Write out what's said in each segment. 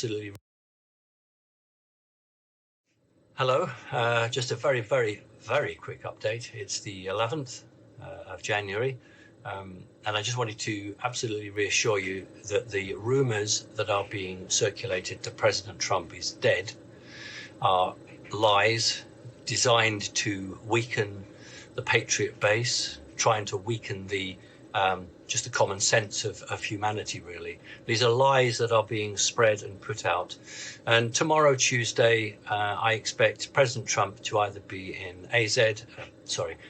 absolutely. Hello, just a very, very, very quick update. It's the 11th of January, and I just wanted to absolutely reassure you that the rumors that are being circulated that President Trump is dead are lies designed to weaken the patriot base, trying to weaken the just the common sense of humanity, really. These are lies that are being spread and put out. And tomorrow, Tuesday, I expect President Trump to either be in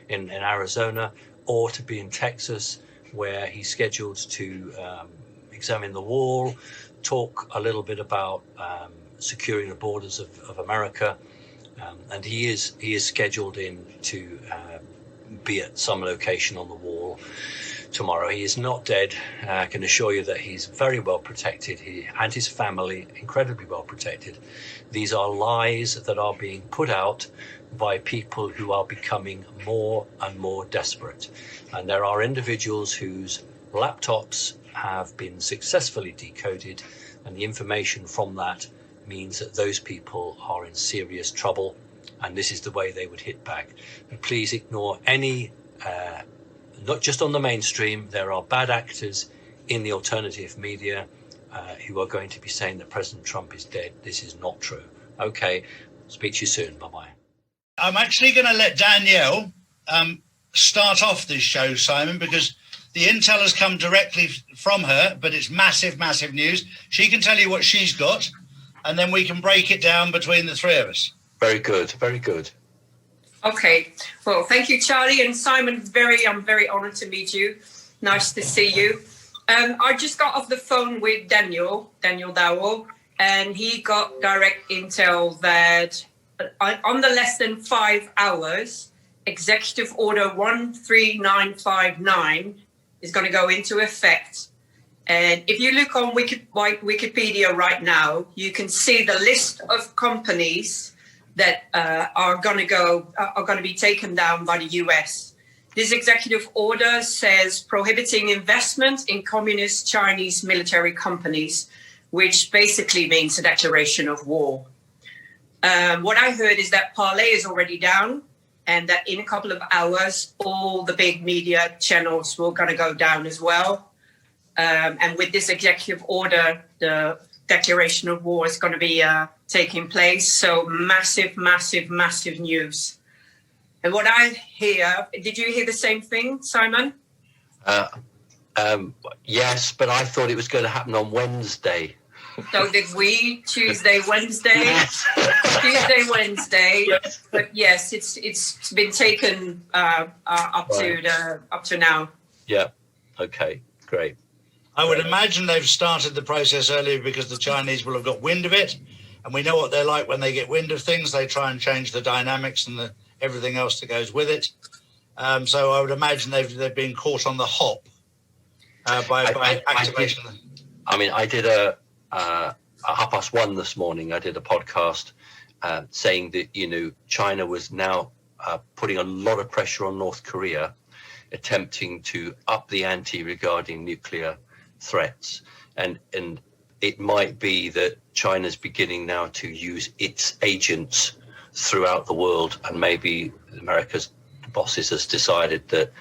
in Arizona, or to be in Texas, where he's scheduled to examine the wall, talk a little bit about securing the borders of America. And he is scheduled in to be at some location on the wall tomorrow. He is not dead. I can assure you that he's very well protected. He and his family incredibly well protected. These are lies that are being put out by people who are becoming more and more desperate. And there are individuals whose laptops have been successfully decoded, and the information from that means that those people are in serious trouble, and this is the way they would hit back. And please ignore any not just on the mainstream. There are bad actors in the alternative media who are going to be saying that President Trump is dead. This is not true. Okay, speak to you soon. Bye-bye. I'm actually going to let Danielle start off this show, Simon, because the intel has come directly from her, but it's massive, massive news. She can tell you what she's got, and then we can break it down between the three of us. Very good, very good. Okay, well, thank you, Charlie and Simon. I'm very honoured to meet you. Nice to see you. I just got off the phone with Daniel Dowell, and he got direct intel that under less than 5 hours, Executive Order 13959 is going to go into effect. And if you look on Wikipedia right now, you can see the list of companies that are going to be taken down by the US. This executive order says prohibiting investment in communist Chinese military companies, which basically means a declaration of war. What I heard is that Parley is already down, and that in a couple of hours, all the big media channels will going to go down as well. And with this executive order, the declaration of war is going to be taking place. So massive, massive, massive news. And what I hear, did you hear the same thing, Simon? Yes, but I thought it was going to happen on Wednesday. So did we? Tuesday, Wednesday, Tuesday, Wednesday. Yes. But yes, it's been taken up to now. Yeah. Okay. Great. I would imagine they've started the process earlier because the Chinese will have got wind of it, and we know what they're like when they get wind of things. They try and change the dynamics and everything else that goes with it. So I would imagine they've been caught on the hop by activation. I did a 1:30 this morning. I did a podcast saying that China was now putting a lot of pressure on North Korea, attempting to up the ante regarding nuclear threats, and it might be that China's beginning now to use its agents throughout the world, and maybe America's bosses has decided that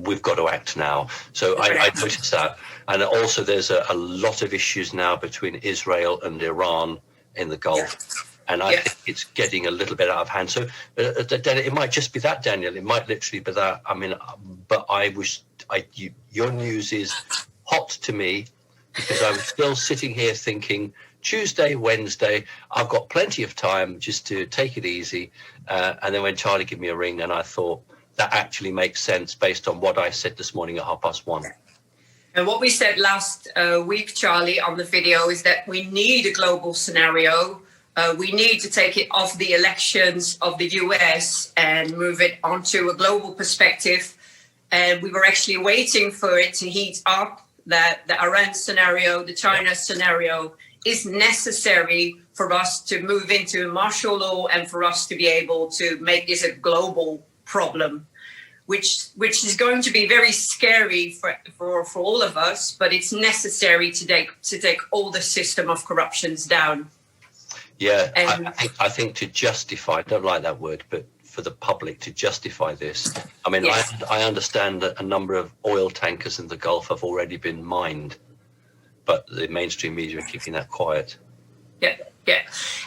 we've got to act now. So I noticed that. And also there's a lot of issues now between Israel and Iran in the Gulf. And I think it's getting a little bit out of hand. So it might just be that, Daniel. It might literally be that. But your news is hot to me, because I was still sitting here thinking Tuesday, Wednesday, I've got plenty of time just to take it easy. And then when Charlie gave me a ring, and I thought that actually makes sense based on what I said this morning at 1:30. And what we said last week, Charlie, on the video is that we need a global scenario. We need to take it off the elections of the US and move it onto a global perspective. And we were actually waiting for it to heat up, that the Iran scenario, the China scenario is necessary for us to move into martial law and for us to be able to make this a global problem. which is going to be very scary for all of us, but it's necessary to take all the system of corruptions down. Yeah, and I think to justify, I don't like that word, but for the public to justify this. I mean, yes. I understand that a number of oil tankers in the Gulf have already been mined, but the mainstream media are keeping that quiet. Yeah.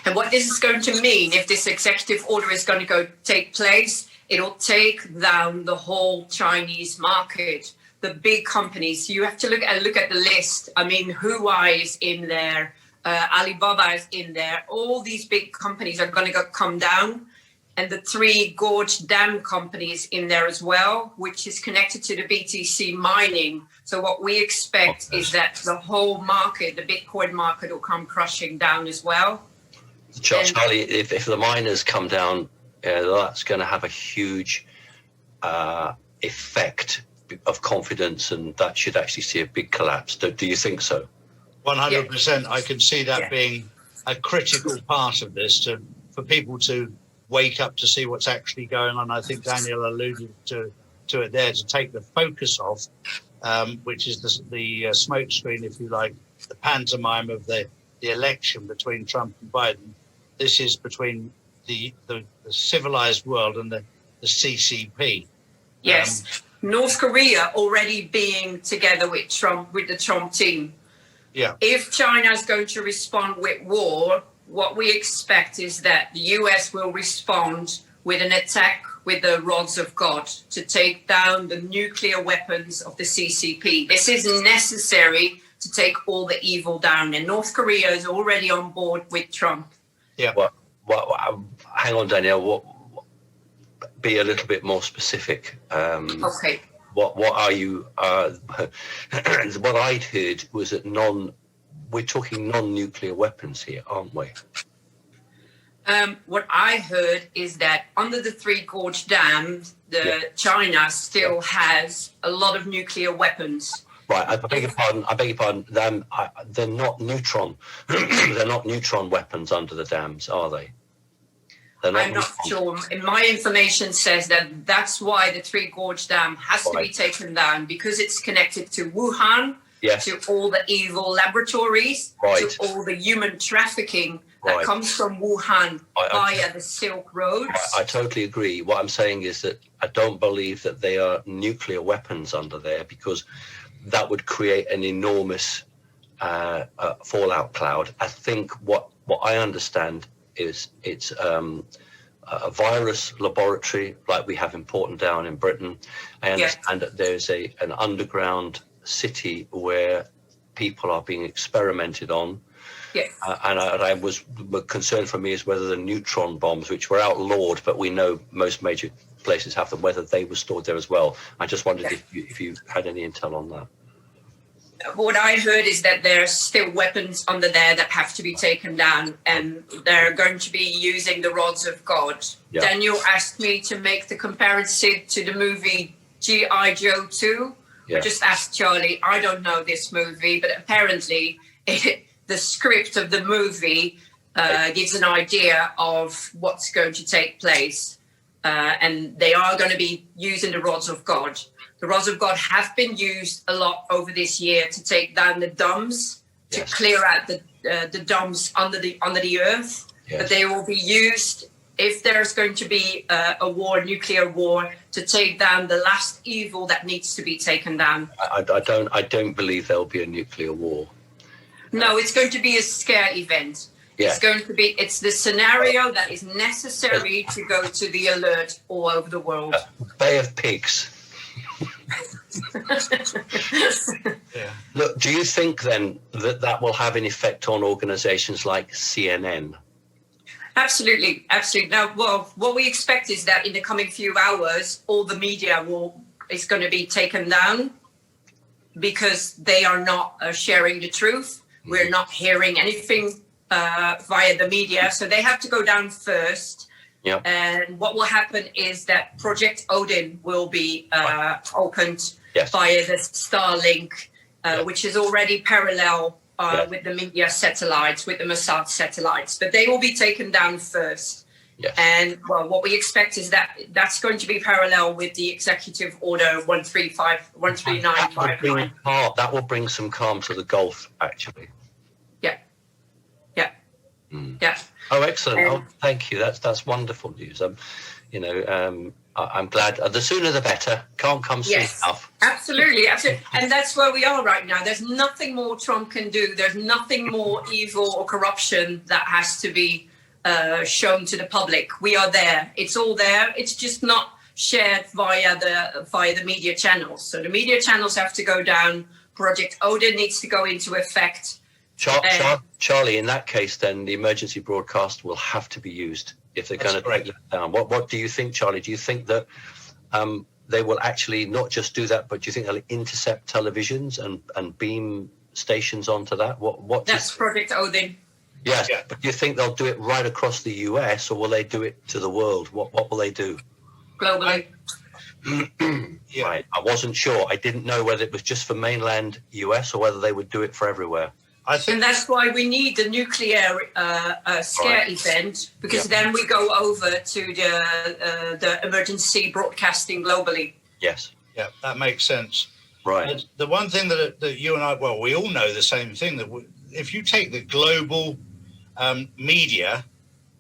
And what this is going to mean, if this executive order is going to take place, it'll take down the whole Chinese market, the big companies. You have to look at the list. I mean, Huawei is in there, Alibaba is in there. All these big companies are going to come down. And the 3 Gorge Dam companies in there as well, which is connected to the BTC mining. So what we expect is that the whole market, the Bitcoin market, will come crushing down as well. Charlie, if the miners come down, that's going to have a huge effect of confidence, and that should actually see a big collapse. Do you think so? 100%. I can see that being a critical part of this, for people to wake up to see what's actually going on. I think Daniel alluded to it there, to take the focus off, which is the smoke screen, if you like, the pantomime of the election between Trump and Biden. This is between the civilized world and the CCP. Yes. North Korea already being together with Trump, with the Trump team. Yeah. If China is going to respond with war, what we expect is that the US will respond with an attack with the rods of God to take down the nuclear weapons of the CCP. This is necessary to take all the evil down. And North Korea is already on board with Trump. Yeah. Well, hang on, Danielle. Be a little bit more specific. Okay. What are you? What I'd heard was that we're talking non-nuclear weapons here, aren't we? What I heard is that under the 3 Gorge Dam, China still has a lot of nuclear weapons. Right. I beg your pardon. They're not neutron. They're not neutron weapons under the dams, are they? I'm not sure. My information says that that's why the 3 Gorge Dam has to be taken down, because it's connected to Wuhan, to all the evil laboratories, to all the human trafficking that comes from Wuhan via the Silk Road. I totally agree. What I'm saying is that I don't believe that they are nuclear weapons under there, because that would create an enormous fallout cloud. I think what I understand is it's a virus laboratory like we have in Porton in Britain. I understand that there's an underground city where people are being experimented on. Yes. And I was concerned for me is whether the neutron bombs, which were outlawed, but we know most major places have them, whether they were stored there as well. I just wondered if you had any intel on that. What I heard is that there's still weapons under there that have to be taken down, and they're going to be using the rods of God. Yeah. Daniel asked me to make the comparison to the movie G.I. Joe 2. Yeah. I just asked Charlie, I don't know this movie, but apparently the script of the movie gives an idea of what's going to take place. And they are going to be using the rods of God. The rods of God have been used a lot over this year to take down the dams, to clear out the dams under the earth. Yes. But they will be used if there's going to be a nuclear war, to take down the last evil that needs to be taken down. I don't believe there'll be a nuclear war. No, it's going to be a scare event. Yeah. It's the scenario that is necessary to go to the alert all over the world. Bay of Pigs. Look, do you think then that will have an effect on organizations like CNN? Absolutely. Now, well, what we expect is that in the coming few hours, all the media is going to be taken down, because they are not sharing the truth. Mm-hmm. We're not hearing anything via the media, so they have to go down first. Yep. And what will happen is that Project Odin will be opened via the Starlink, which is already parallel with the media satellites, with the Mossad satellites. But they will be taken down first. Yes. And well, what we expect is that that's going to be parallel with the Executive Order 13959. That will bring some calm to the Gulf, actually. Yeah. Oh, excellent! Oh, thank you. That's wonderful news. I'm glad. The sooner the better. Can't come soon enough. Absolutely. And that's where we are right now. There's nothing more Trump can do. There's nothing more evil or corruption that has to be shown to the public. We are there. It's all there. It's just not shared via the media channels. So the media channels have to go down. Project Odin needs to go into effect. Charlie, in that case, then the emergency broadcast will have to be used if they're going to take that down. What do you think, Charlie? Do you think that they will actually not just do that, but do you think they'll intercept televisions and beam stations onto that? That's Project Odin. Yes, but do you think they'll do it right across the US, or will they do it to the world? What will they do? Globally. Right, I wasn't sure. I didn't know whether it was just for mainland US or whether they would do it for everywhere. And that's why we need the nuclear scare event, because then we go over to the emergency broadcasting globally. Yes. Yeah, that makes sense. Right. And the one thing that you and I, well, we all know the same thing, that if you take the global media,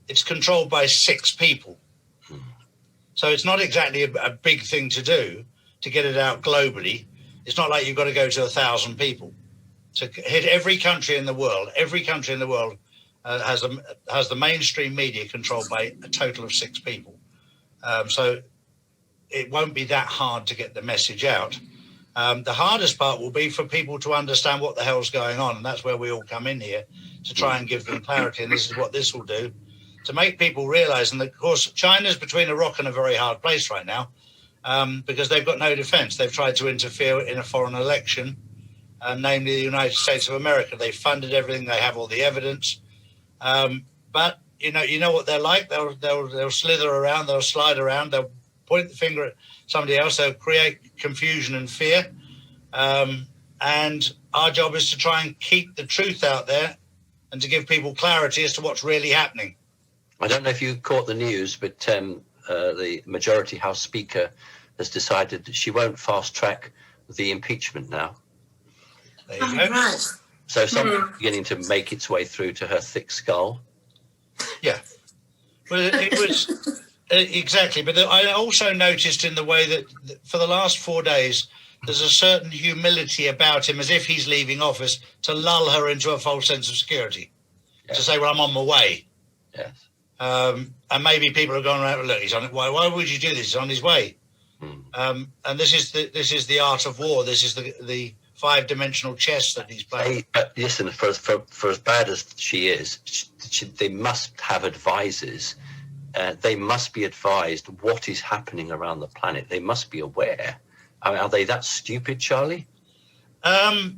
it's controlled by 6 people. So it's not exactly a big thing to do to get it out globally. It's not like you've got to go to 1,000 people. To hit every country in the world has the mainstream media controlled by a total of 6 people. So it won't be that hard to get the message out. The hardest part will be for people to understand what the hell's going on. And that's where we all come in here, to try and give them clarity. And this is what this will do, to make people realize. And of course, China's between a rock and a very hard place right now, because they've got no defense. They've tried to interfere in a foreign election, namely the United States of America. They funded everything. They have all the evidence. But you know what they're like. They'll slither around. They'll slide around. They'll point the finger at somebody else. They'll create confusion and fear. And our job is to try and keep the truth out there and to give people clarity as to what's really happening. I don't know if you caught the news, but the Majority House Speaker has decided that she won't fast track the impeachment now. There you go. Right. So something's beginning to make its way through to her thick skull. Yeah. Well, it was exactly. But I also noticed in the way that for the last 4 days, there's a certain humility about him, as if he's leaving office, to lull her into a false sense of security. Yes. To say, well, I'm on my way. Yes. And maybe people have gone around, look, he's on it. Why would you do this? He's on his way. And this is the art of war. This is the 5-dimensional chess that he's playing. But listen, for as bad as she is, they must have advisors. They must be advised what is happening around the planet. They must be aware. I mean, are they that stupid, Charlie? I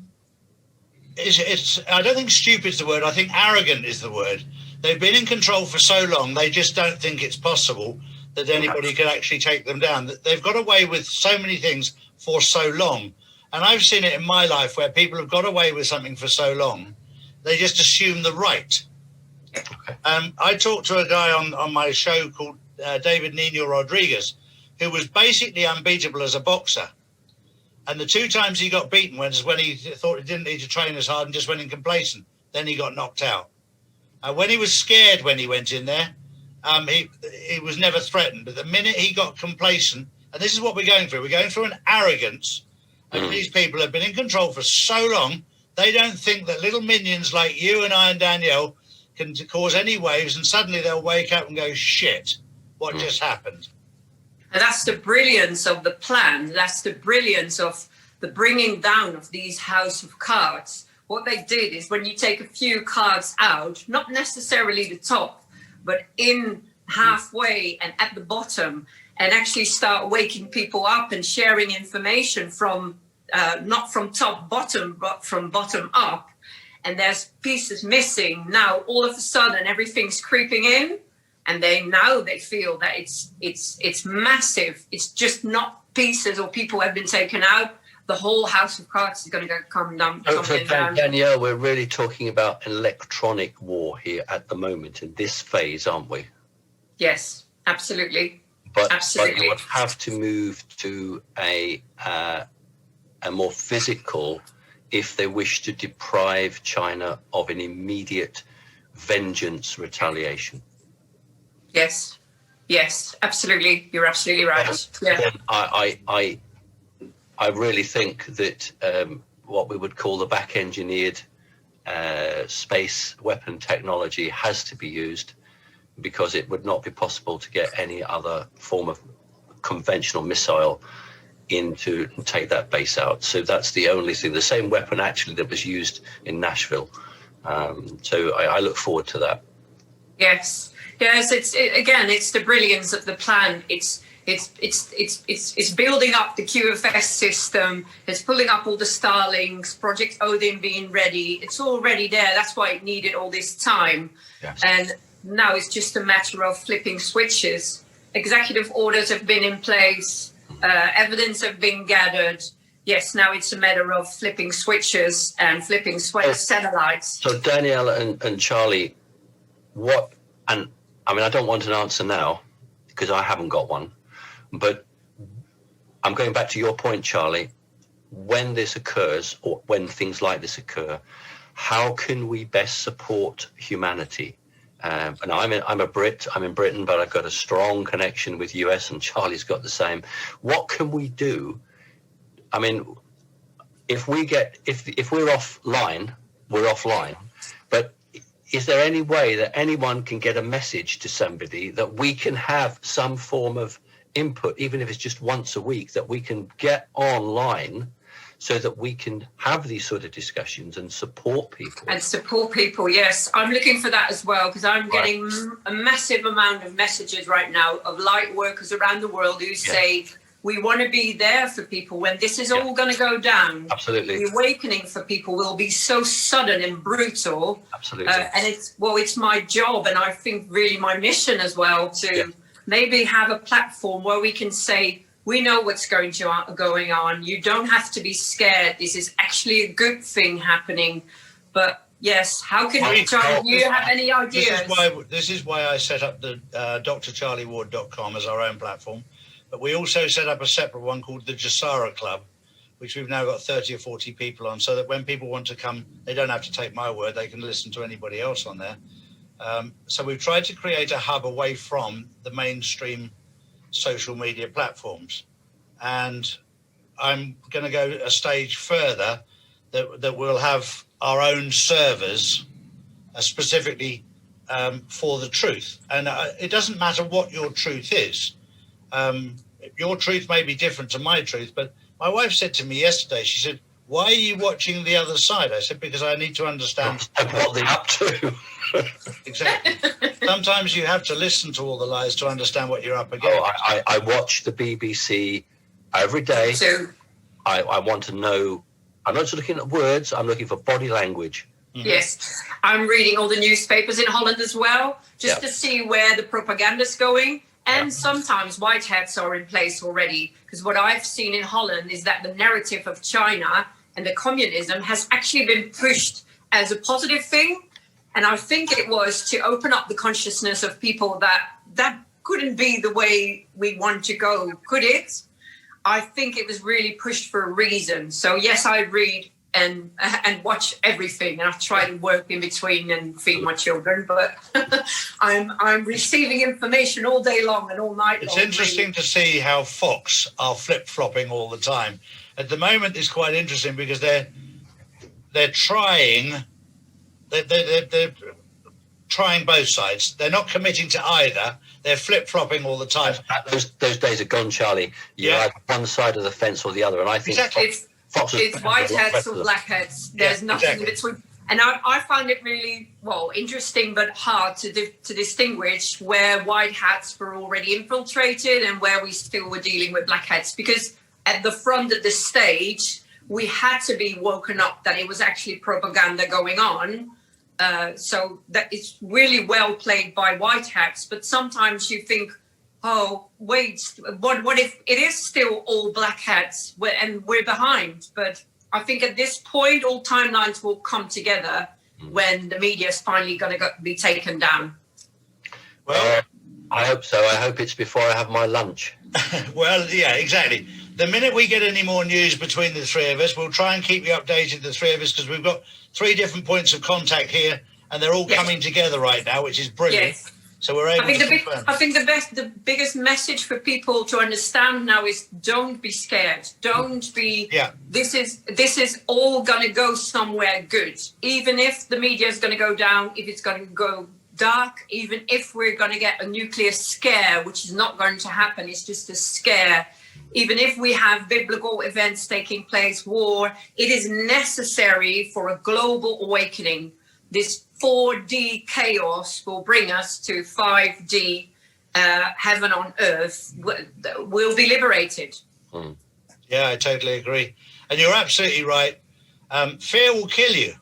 don't think stupid is the word. I think arrogant is the word. They've been in control for so long, they just don't think it's possible that anybody could actually take them down. They've got away with so many things for so long. And I've seen it in my life where people have got away with something for so long, they just assume the right. Okay. I talked to a guy on my show called David Nino Rodriguez, who was basically unbeatable as a boxer. And the 2 times he got beaten was when he thought he didn't need to train as hard and just went in complacent. Then he got knocked out. When he was scared when he went in there, he was never threatened. But the minute he got complacent, and this is what we're going through, we're going through an arrogance. And these people have been in control for so long, they don't think that little minions like you and I and Danielle can cause any waves, and suddenly they'll wake up and go, shit, what just happened? And that's the brilliance of the plan. That's the brilliance of the bringing down of these house of cards. What they did is when you take a few cards out, not necessarily the top, but in halfway and at the bottom, and actually start waking people up and sharing information from not from top bottom, but from bottom up. And there's pieces missing. Now all of a sudden everything's creeping in, and they feel that it's massive. It's just not pieces or people have been taken out. The whole house of cards is going to come down. Danielle, we're really talking about electronic war here at the moment in this phase, aren't we? Yes, absolutely. But Absolutely. you would have to move to a more physical if they wish to deprive China of an immediate vengeance retaliation. Yes. Yes, absolutely. You're absolutely right. Yeah. Then I really think that what we would call the back-engineered space weapon technology has to be used, because it would not be possible to get any other form of conventional missile in to take that base out. So that's the only thing. The same weapon actually that was used in Nashville. So I look forward to that. Yes. Yes. It's the brilliance of the plan. It's building up the QFS system. It's pulling up all the Starlinks, Project Odin being ready. It's already there. That's why it needed all this time. Yes. And now it's just a matter of flipping switches. Executive orders have been in place. Evidence have been gathered. Yes, now it's a matter of flipping switches and flipping satellites. So Danielle and Charlie, what, and I mean, I don't want an answer now because I haven't got one, but I'm going back to your point, Charlie. When this occurs, or when things like this occur, how can we best support humanity? And I'm a Brit. I'm in Britain, but I've got a strong connection with US, and Charlie's got the same. What can we do? I mean, if we're offline, we're offline. But is there any way that anyone can get a message to somebody that we can have some form of input, even if it's just once a week, that we can get online, so that we can have these sort of discussions and support people? And support people, yes. I'm looking for that as well, because I'm getting a massive amount of messages right now of light workers around the world who say, we want to be there for people when this is all going to go down. Absolutely. The awakening for people will be so sudden and brutal. Absolutely. And it's my job, and I think really my mission as well, to maybe have a platform where we can say, we know what's going on. You don't have to be scared. This is actually a good thing happening. But yes, how can we try? Do you have any ideas? This is why I set up the drcharlieward.com as our own platform. But we also set up a separate one called the Jasara Club, which we've now got 30 or 40 people on, so that when people want to come, they don't have to take my word. They can listen to anybody else on there. So we've tried to create a hub away from the mainstream social media platforms. And I'm going to go a stage further, that we'll have our own servers specifically for the truth. And it doesn't matter what your truth is. Your truth may be different to my truth, but my wife said to me yesterday, she said, why are you watching the other side? I said, because I need to understand what they're up to. Exactly. Sometimes you have to listen to all the lies to understand what you're up against. I watch the BBC every day. So, I want to know. I'm not just looking at words. I'm looking for body language. Mm-hmm. yes, I'm reading all the newspapers in Holland as well, just to see where the propaganda's going. And sometimes white hats are in place already, because what I've seen in Holland is that the narrative of China and the communism has actually been pushed as a positive thing. And I think it was to open up the consciousness of people that couldn't be the way we want to go, could it? I think it was really pushed for a reason. So yes, I read and watch everything, and I try to work in between and feed my children, but I'm receiving information all day long and all night long. It's interesting to see how Fox are flip-flopping all the time. At the moment, it's quite interesting because they're trying both sides. They're not committing to either. They're flip-flopping all the time. Those days are gone, Charlie. You're either one side of the fence or the other, and I think exactly. It's white hats or black hats. There's nothing in between. And I find it really, interesting but hard to distinguish where white hats were already infiltrated and where we still were dealing with black hats. Because at the front of the stage, we had to be woken up that it was actually propaganda going on. So that it's really well played by white hats. But sometimes you think, oh, wait, what if it is still all black hats and we're behind? But I think at this point, all timelines will come together when the media is finally going to be taken down. Well, I hope so. I hope it's before I have my lunch. Well, yeah, exactly. The minute we get any more news between the three of us, we'll try and keep you updated, the three of us, because we've got 3 different points of contact here, and they're all coming together right now, which is brilliant. Yes. So we're able to confirm. I think the biggest message for people to understand now is don't be scared. Don't be. Yeah. This is all going to go somewhere good. Even if the media is going to go down, if it's going to go dark, even if we're going to get a nuclear scare, which is not going to happen, it's just a scare. Even if we have biblical events taking place, war, it is necessary for a global awakening. This 4D chaos will bring us to 5D heaven on earth. We'll be liberated. Yeah, I totally agree. And you're absolutely right. Fear will kill you.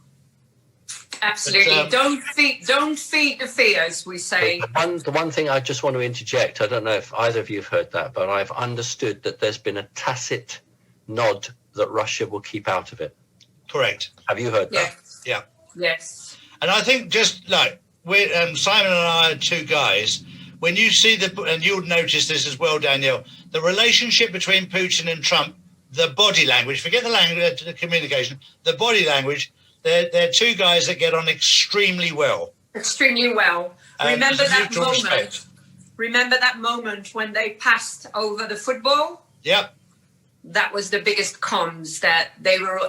Absolutely. But, don't feed the fears, we say. The one thing I just want to interject, I don't know if either of you have heard that, but I've understood that there's been a tacit nod that Russia will keep out of it. Correct. Have you heard that? Yeah. Yes. And I think just like Simon and I are 2 guys, when you see and you'll notice this as well, Danielle, the relationship between Putin and Trump, the body language, forget the language, the communication, the body language, they're 2 guys that get on extremely well. Extremely well. Remember that moment. Respect. Remember that moment when they passed over the football? Yep. That was the biggest cons, that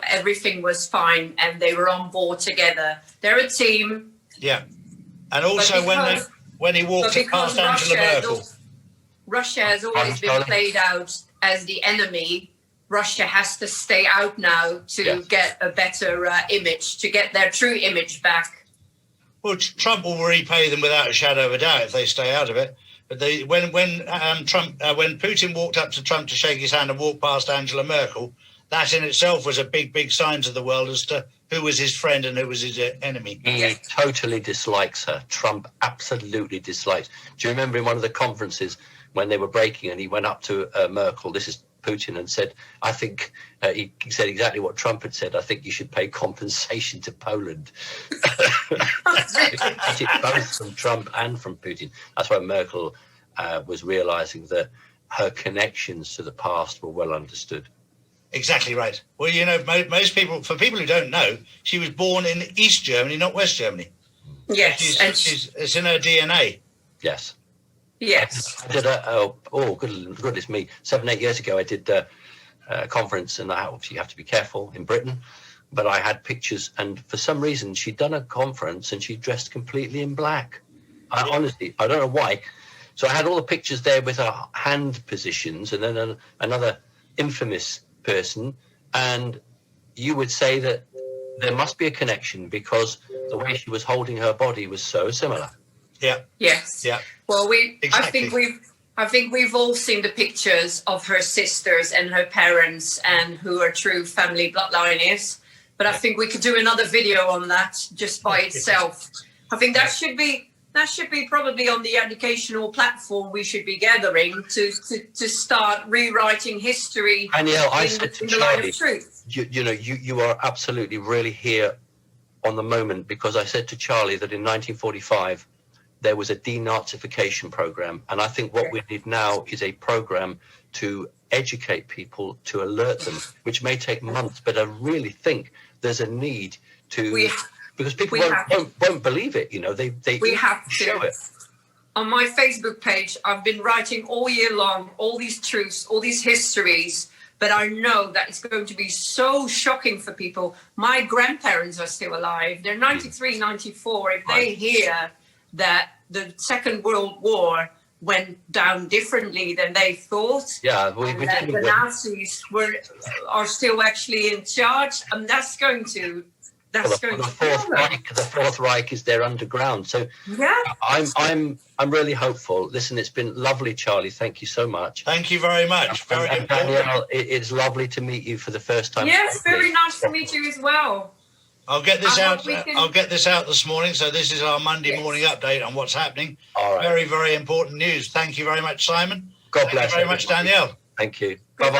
everything was fine and they were on board together. They're a team. Yeah. And also when he walked past Angela Merkel. Russia has always been played out as the enemy. Russia has to stay out now to get a better image, to get their true image back. Well, Trump will repay them without a shadow of a doubt if they stay out of it. But when Putin walked up to Trump to shake his hand and walked past Angela Merkel, that in itself was a big, big sign to the world as to who was his friend and who was his enemy. He totally dislikes her. Trump absolutely dislikes. Do you remember in one of the conferences when they were breaking and he went up to Merkel, this is Putin, and said, I think, he said exactly what Trump had said, I think you should pay compensation to Poland. Both from Trump and from Putin. That's why Merkel was realising that her connections to the past were well understood. Exactly right. Well, you know, most people, for people who don't know, she was born in East Germany, not West Germany. Yes. It's in her DNA. Yes. Yes. I did goodness me, 7-8 years ago, I did a conference, and obviously you have to be careful in Britain, but I had pictures, and for some reason she'd done a conference and she dressed completely in black. Honestly, I don't know why. So I had all the pictures there with her hand positions, and then another infamous person, and you would say that there must be a connection because the way she was holding her body was so similar. Yeah. Yes. Yeah. Well, Exactly. I think we've all seen the pictures of her sisters and her parents and who her true family bloodline is. But I think we could do another video on that just by itself. I think that should be probably on the educational platform we should be gathering to start rewriting history. Danielle, I said to in the light Charlie, of truth. you are absolutely really here on the moment, because I said to Charlie that in 1945 there was a denazification program, and I think what we need now is a program to educate people, to alert them, which may take months, but I really think there's a need to, because people won't believe it, you know, they have to show it. On my Facebook page, I've been writing all year long, all these truths, all these histories, but I know that it's going to be so shocking for people. My grandparents are still alive. They're 93, 94. If they hear that the Second World War went down differently than they thought, that the Nazis are still actually in charge, and that's going to the Fourth Reich is there underground. So I'm really hopeful. Listen, it's been lovely, Charlie. Thank you so much. Thank you very much. And Danielle, it's lovely to meet you for the first time. Yes, very nice to meet you as well. I'll get this out. I'll get this out this morning. So this is our Monday morning update on what's happening. All right. Very, very important news. Thank you very much, Simon. God bless you very much, Danielle. Thank you. Bye-bye.